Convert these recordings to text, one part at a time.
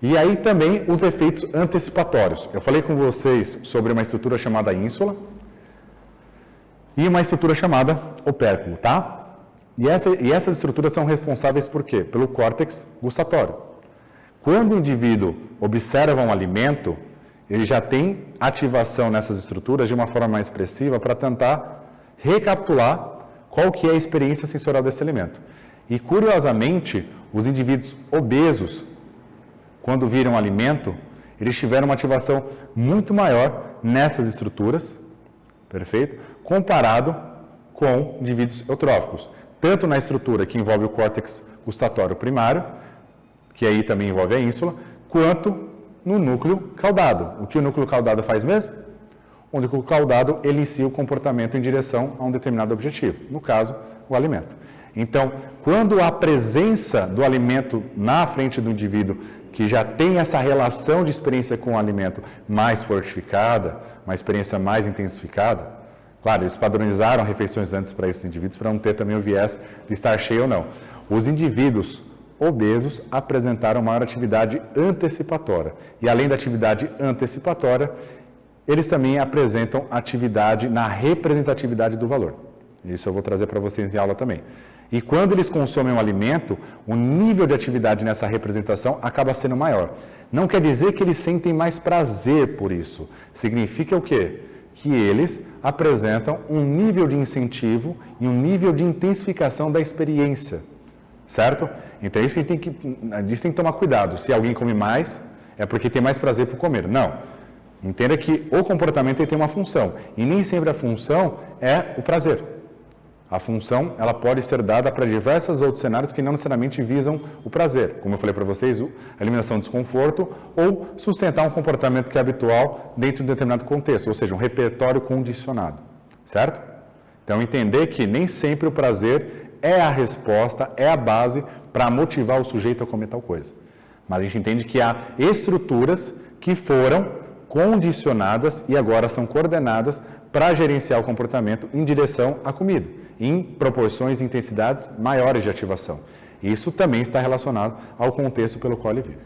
E aí também os efeitos antecipatórios. Eu falei com vocês sobre uma estrutura chamada ínsula e uma estrutura chamada opérculo, tá? E essas estruturas são responsáveis por quê? Pelo córtex gustatório. Quando o indivíduo observa um alimento, ele já tem ativação nessas estruturas de uma forma mais expressiva para tentar recapitular qual que é a experiência sensorial desse alimento. E curiosamente, os indivíduos obesos, quando viram um alimento, eles tiveram uma ativação muito maior nessas estruturas, perfeito? Comparado com indivíduos eutróficos. Tanto na estrutura que envolve o córtex gustatório primário, que aí também envolve a ínsula, quanto no núcleo caudado. O que o núcleo caudado faz mesmo? O núcleo caudado ele inicia o comportamento em direção a um determinado objetivo, no caso, o alimento. Então, quando a presença do alimento na frente do indivíduo, que já tem essa relação de experiência com o alimento mais fortificada, uma experiência mais intensificada, claro, eles padronizaram refeições antes para esses indivíduos, para não ter também o viés de estar cheio ou não. Os indivíduos obesos apresentaram maior atividade antecipatória. E além da atividade antecipatória, eles também apresentam atividade na representatividade do valor. Isso eu vou trazer para vocês em aula também. E quando eles consomem um alimento, o nível de atividade nessa representação acaba sendo maior. Não quer dizer que eles sentem mais prazer por isso. Significa o quê? Que eles apresentam um nível de incentivo e um nível de intensificação da experiência. Certo? Então isso a gente tem que tomar cuidado. Se alguém come mais, é porque tem mais prazer por comer. Não. Entenda que o comportamento ele tem uma função. E nem sempre a função é o prazer. A função ela pode ser dada para diversos outros cenários que não necessariamente visam o prazer. Como eu falei para vocês, a eliminação do desconforto ou sustentar um comportamento que é habitual dentro de um determinado contexto, ou seja, um repertório condicionado. Certo? Então, entender que nem sempre o prazer é a resposta, é a base para motivar o sujeito a comer tal coisa. Mas a gente entende que há estruturas que foram condicionadas e agora são coordenadas para gerenciar o comportamento em direção à comida, em proporções e intensidades maiores de ativação. Isso também está relacionado ao contexto pelo qual ele vive.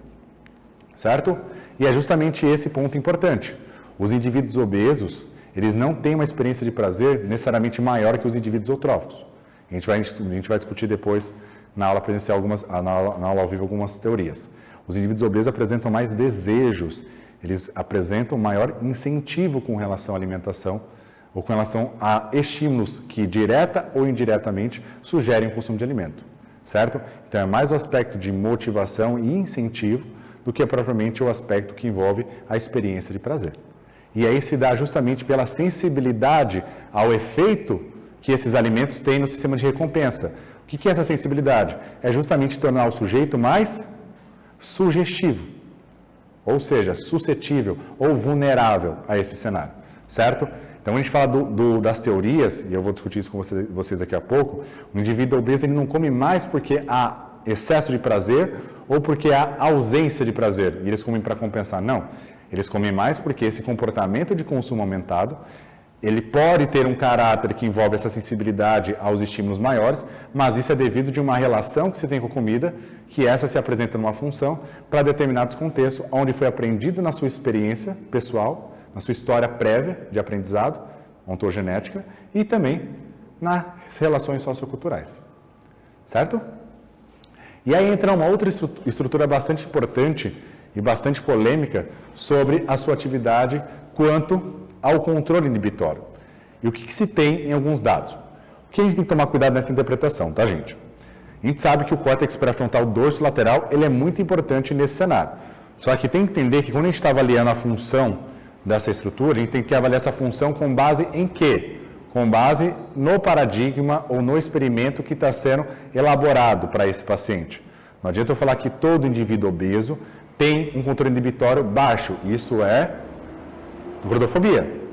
Certo? E é justamente esse ponto importante. Os indivíduos obesos, eles não têm uma experiência de prazer necessariamente maior que os indivíduos eutróficos. A gente vai discutir depois na aula presencial, na aula ao vivo, algumas teorias. Os indivíduos obesos apresentam mais desejos, eles apresentam maior incentivo com relação à alimentação ou com relação a estímulos que, direta ou indiretamente, sugerem o consumo de alimento, certo? Então, é mais o aspecto de motivação e incentivo do que propriamente o aspecto que envolve a experiência de prazer. E aí se dá justamente pela sensibilidade ao efeito que esses alimentos têm no sistema de recompensa. O que é essa sensibilidade? É justamente tornar o sujeito mais sugestivo, ou seja, suscetível ou vulnerável a esse cenário, certo? Então, a gente fala das teorias, e eu vou discutir isso com vocês daqui a pouco, o indivíduo obeso ele não come mais porque há excesso de prazer ou porque há ausência de prazer, e eles comem para compensar. Não, eles comem mais porque esse comportamento de consumo aumentado, ele pode ter um caráter que envolve essa sensibilidade aos estímulos maiores, mas isso é devido de uma relação que se tem com a comida, que essa se apresenta numa função para determinados contextos, onde foi aprendido na sua experiência pessoal, na sua história prévia de aprendizado, ontogenética, e também nas relações socioculturais. Certo? E aí entra uma outra estrutura bastante importante e bastante polêmica sobre a sua atividade quanto ao controle inibitório. E o que se tem em alguns dados? O que a gente tem que tomar cuidado nessa interpretação, tá, gente? A gente sabe que o córtex pré-frontal dorso-lateral ele é muito importante nesse cenário. Só que tem que entender que quando a gente está avaliando a função dessa estrutura, a gente tem que avaliar essa função com base em quê? Com base no paradigma ou no experimento que está sendo elaborado para esse paciente. Não adianta eu falar que todo indivíduo obeso tem um controle inibitório baixo. Isso é gordofobia.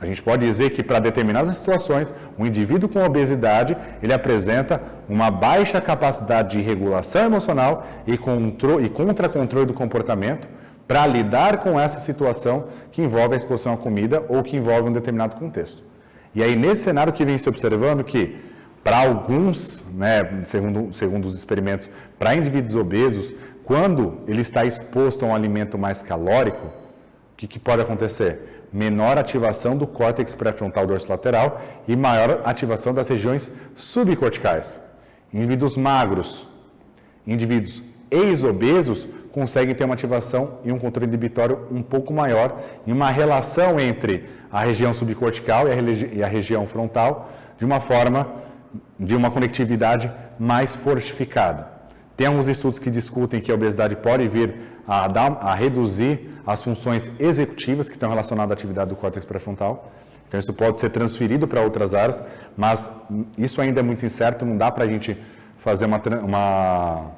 A gente pode dizer que para determinadas situações, um indivíduo com obesidade, ele apresenta uma baixa capacidade de regulação emocional e contra-controle do comportamento para lidar com essa situação que envolve a exposição à comida ou que envolve um determinado contexto. E aí, nesse cenário que vem se observando que, para alguns, né, segundo os experimentos, para indivíduos obesos, quando ele está exposto a um alimento mais calórico, o que pode acontecer? Menor ativação do córtex pré-frontal dorsolateral e maior ativação das regiões subcorticais. Indivíduos magros, indivíduos ex-obesos conseguem ter uma ativação e um controle inibitório um pouco maior e uma relação entre a região subcortical e a região frontal de uma forma, de uma conectividade mais fortificada. Tem alguns estudos que discutem que a obesidade pode vir a reduzir as funções executivas que estão relacionadas à atividade do córtex pré-frontal. Então, isso pode ser transferido para outras áreas, mas isso ainda é muito incerto, não dá para a gente fazer uma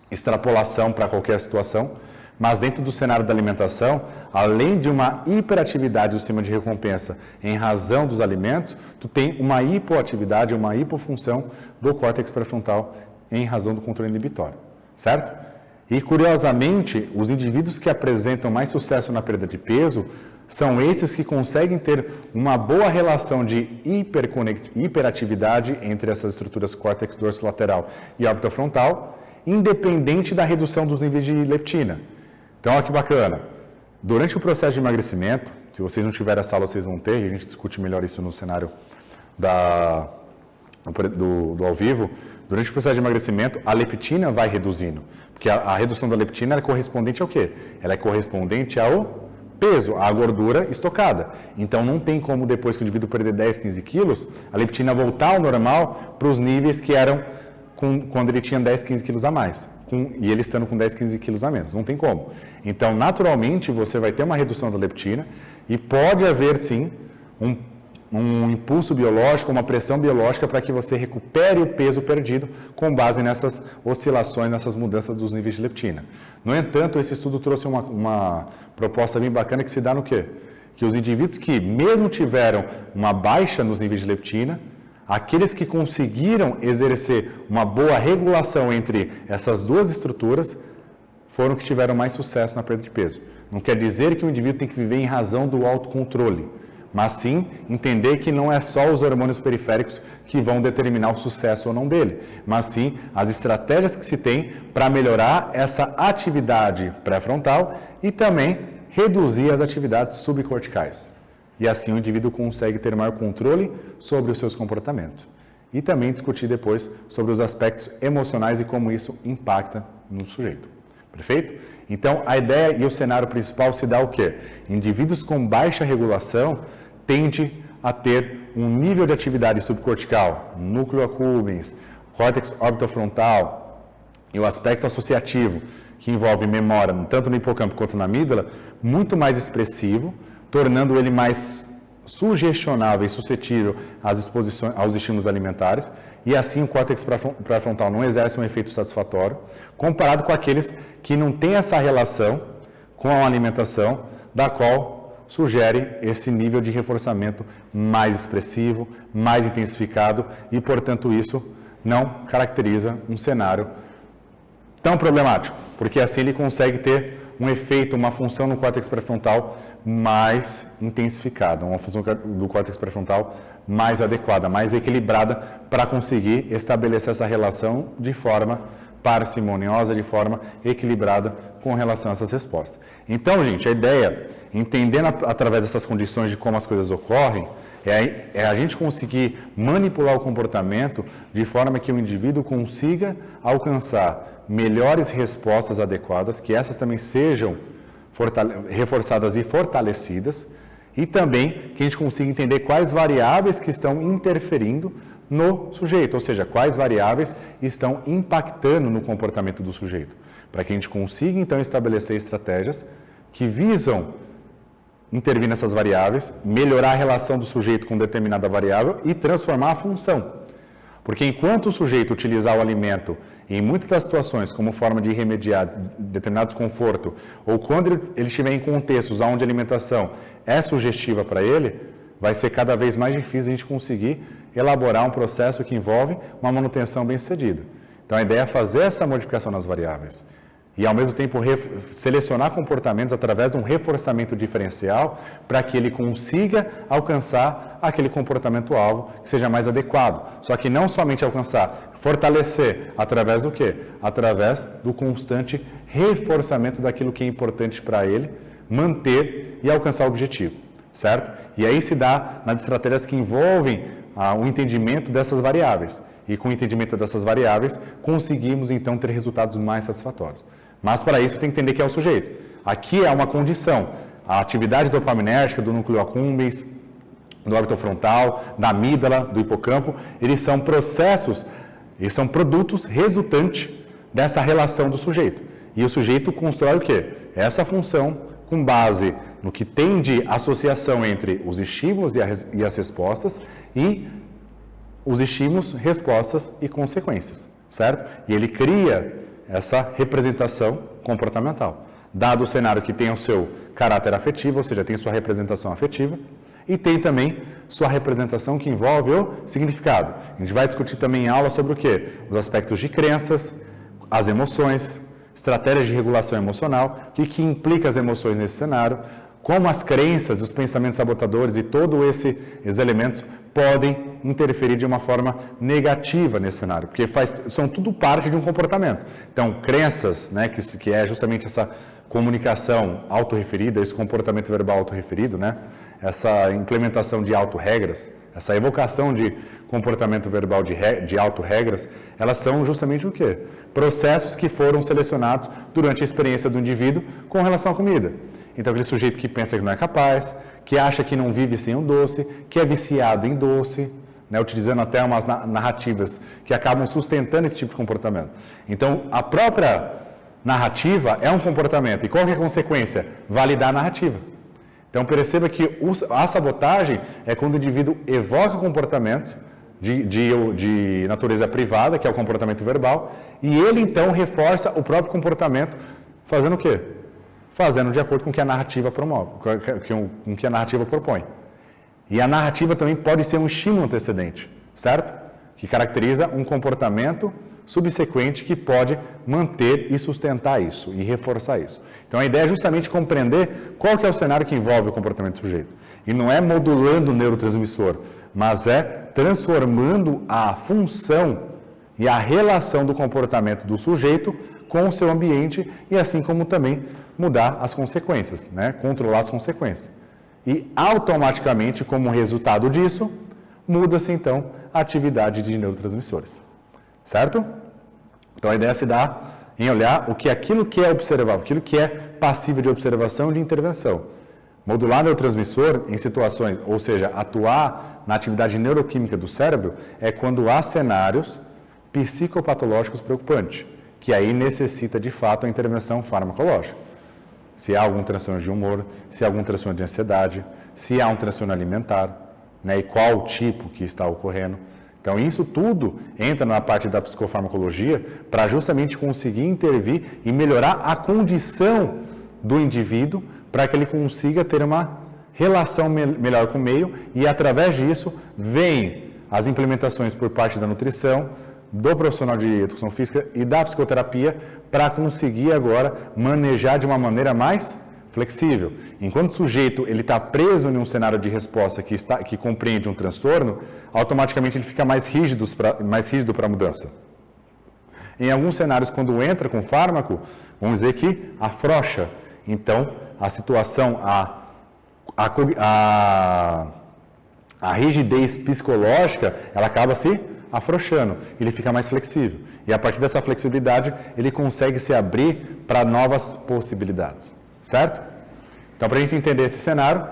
extrapolação para qualquer situação. Mas dentro do cenário da alimentação, além de uma hiperatividade do sistema de recompensa em razão dos alimentos, tu tem uma hipoatividade, uma hipofunção do córtex pré-frontal em razão do controle inibitório, certo? E, curiosamente, os indivíduos que apresentam mais sucesso na perda de peso são esses que conseguem ter uma boa relação de hiperatividade entre essas estruturas córtex dorsolateral e orbitofrontal, independente da redução dos níveis de leptina. Então, olha que bacana. Durante o processo de emagrecimento, se vocês não tiverem essa aula, vocês vão ter, e a gente discute melhor isso no cenário do ao vivo. Durante o processo de emagrecimento, a leptina vai reduzindo, porque a redução da leptina é correspondente ao quê? Ela é correspondente ao peso, à gordura estocada. Então, não tem como, depois que o indivíduo perder 10, 15 quilos, a leptina voltar ao normal para os níveis que eram quando ele tinha 10, 15 quilos a mais, e ele estando com 10, 15 quilos a menos. Não tem como. Então, naturalmente, você vai ter uma redução da leptina e pode haver, sim, um impulso biológico, uma pressão biológica para que você recupere o peso perdido com base nessas oscilações, nessas mudanças dos níveis de leptina. No entanto, esse estudo trouxe uma proposta bem bacana que se dá no quê? Que os indivíduos que mesmo tiveram uma baixa nos níveis de leptina, aqueles que conseguiram exercer uma boa regulação entre essas duas estruturas foram que tiveram mais sucesso na perda de peso. Não quer dizer que o indivíduo tem que viver em razão do autocontrole, mas sim entender que não é só os hormônios periféricos que vão determinar o sucesso ou não dele, mas sim as estratégias que se tem para melhorar essa atividade pré-frontal e também reduzir as atividades subcorticais. E assim o indivíduo consegue ter maior controle sobre os seus comportamentos. E também discutir depois sobre os aspectos emocionais e como isso impacta no sujeito. Perfeito? Então, a ideia e o cenário principal se dá o quê? Indivíduos com baixa regulação tendem a ter um nível de atividade subcortical, núcleo accumbens, córtex orbitofrontal e o aspecto associativo, que envolve memória, tanto no hipocampo quanto na amígdala, muito mais expressivo, tornando ele mais sugestionável e suscetível às exposições, aos estímulos alimentares, e assim o córtex pré-frontal não exerce um efeito satisfatório, comparado com aqueles que não têm essa relação com a alimentação, da qual sugere esse nível de reforçamento mais expressivo, mais intensificado, e, portanto, isso não caracteriza um cenário tão problemático, porque assim ele consegue ter um efeito, uma função no córtex pré-frontal mais intensificada, uma função do córtex pré-frontal mais adequada, mais equilibrada, para conseguir estabelecer essa relação de forma parcimoniosa, de forma equilibrada com relação a essas respostas. Então, gente, a ideia, entendendo através dessas condições de como as coisas ocorrem, é a gente conseguir manipular o comportamento de forma que o indivíduo consiga alcançar melhores respostas adequadas, que essas também sejam reforçadas e fortalecidas, e também que a gente consiga entender quais variáveis que estão interferindo no sujeito, ou seja, quais variáveis estão impactando no comportamento do sujeito, para que a gente consiga então estabelecer estratégias que visam intervir nessas variáveis, melhorar a relação do sujeito com determinada variável e transformar a função. Porque enquanto o sujeito utilizar o alimento em muitas das situações como forma de remediar determinado desconforto, ou quando ele estiver em contextos onde a alimentação é sugestiva para ele, vai ser cada vez mais difícil a gente conseguir elaborar um processo que envolve uma manutenção bem-sucedida. Então a ideia é fazer essa modificação nas variáveis, e, ao mesmo tempo, selecionar comportamentos através de um reforçamento diferencial para que ele consiga alcançar aquele comportamento-alvo que seja mais adequado. Só que não somente alcançar, fortalecer através do quê? Através do constante reforçamento daquilo que é importante para ele, manter e alcançar o objetivo, certo? E aí se dá nas estratégias que envolvem o entendimento dessas variáveis. E com o entendimento dessas variáveis, conseguimos então ter resultados mais satisfatórios. Mas para isso tem que entender que é o sujeito. Aqui é uma condição. A atividade dopaminérgica do núcleo accumbens, do órbito frontal, da amígdala, do hipocampo, eles são processos, eles são produtos resultantes dessa relação do sujeito. E o sujeito constrói o quê? Essa função com base no que tem de associação entre os estímulos e as respostas e os estímulos, respostas e consequências, certo? E ele cria essa representação comportamental. Dado o cenário que tem o seu caráter afetivo, ou seja, tem sua representação afetiva, e tem também sua representação que envolve o significado. A gente vai discutir também em aula sobre o quê? Os aspectos de crenças, as emoções, estratégias de regulação emocional, o que implica as emoções nesse cenário, como as crenças, os pensamentos sabotadores e todos esses elementos podem interferir de uma forma negativa nesse cenário, porque são tudo parte de um comportamento. Então, crenças, né, que é justamente essa comunicação autorreferida, esse comportamento verbal autorreferido, né, essa implementação de autorregras, essa evocação de comportamento verbal de autorregras, elas são justamente o quê? Processos que foram selecionados durante a experiência do indivíduo com relação à comida. Então, aquele sujeito que pensa que não é capaz, que acha que não vive sem o doce, que é viciado em doce, né, utilizando até umas narrativas que acabam sustentando esse tipo de comportamento. Então, a própria narrativa é um comportamento. E qual que é a consequência? Validar a narrativa. Então, perceba que a sabotagem é quando o indivíduo evoca comportamentos de natureza privada, que é o comportamento verbal, e ele, então, reforça o próprio comportamento, fazendo o quê? Fazendo de acordo com o que a narrativa promove, com o que a narrativa propõe. E a narrativa também pode ser um estímulo antecedente, certo? Que caracteriza um comportamento subsequente que pode manter e sustentar isso, e reforçar isso. Então a ideia é justamente compreender qual que é o cenário que envolve o comportamento do sujeito. E não é modulando o neurotransmissor, mas é transformando a função e a relação do comportamento do sujeito com o seu ambiente e assim como também mudar as consequências, né? Controlar as consequências. E automaticamente, como resultado disso, muda-se então a atividade de neurotransmissores. Certo? Então a ideia se dá em olhar aquilo que é observável, aquilo que é passível de observação e de intervenção. Modular neurotransmissor em situações, ou seja, atuar na atividade neuroquímica do cérebro, é quando há cenários psicopatológicos preocupantes, que aí necessita de fato a intervenção farmacológica. Se há algum transtorno de humor, se há algum transtorno de ansiedade, se há um transtorno alimentar, né, e qual tipo que está ocorrendo. Então, isso tudo entra na parte da psicofarmacologia para justamente conseguir intervir e melhorar a condição do indivíduo para que ele consiga ter uma relação melhor com o meio e, através disso, vem as implementações por parte da nutrição, do profissional de educação física e da psicoterapia para conseguir agora manejar de uma maneira mais flexível. Enquanto o sujeito está preso em um cenário de resposta que compreende um transtorno, automaticamente ele fica mais rígido para a mudança. Em alguns cenários, quando entra com fármaco, vamos dizer que afrouxa. Então, a situação, a rigidez psicológica, ela acaba se afrouxando, ele fica mais flexível. E a partir dessa flexibilidade, ele consegue se abrir para novas possibilidades. Certo? Então, para a gente entender esse cenário,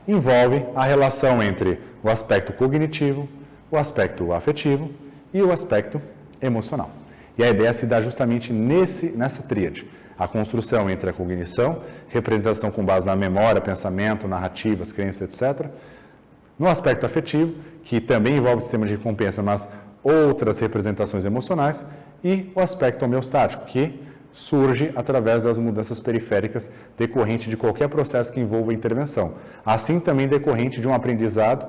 envolve a relação entre o aspecto cognitivo, o aspecto afetivo e o aspecto emocional. E a ideia se dá justamente nessa tríade. A construção entre a cognição, representação com base na memória, pensamento, narrativas, crenças, etc. No aspecto afetivo, que também envolve o sistema de recompensa, mas outras representações emocionais. E o aspecto homeostático, que surge através das mudanças periféricas decorrente de qualquer processo que envolva intervenção. Assim também decorrente de um aprendizado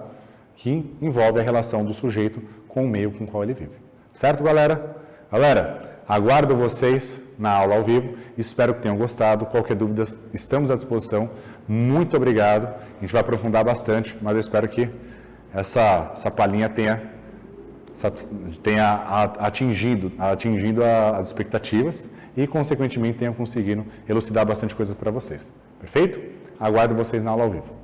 que envolve a relação do sujeito com o meio com o qual ele vive. Certo, galera? Galera, aguardo vocês na aula ao vivo. Espero que tenham gostado. Qualquer dúvida, estamos à disposição. Muito obrigado. A gente vai aprofundar bastante, mas eu espero que essa palhinha tenha atingido as expectativas e, consequentemente, tenham conseguido elucidar bastante coisas para vocês. Perfeito? Aguardo vocês na aula ao vivo.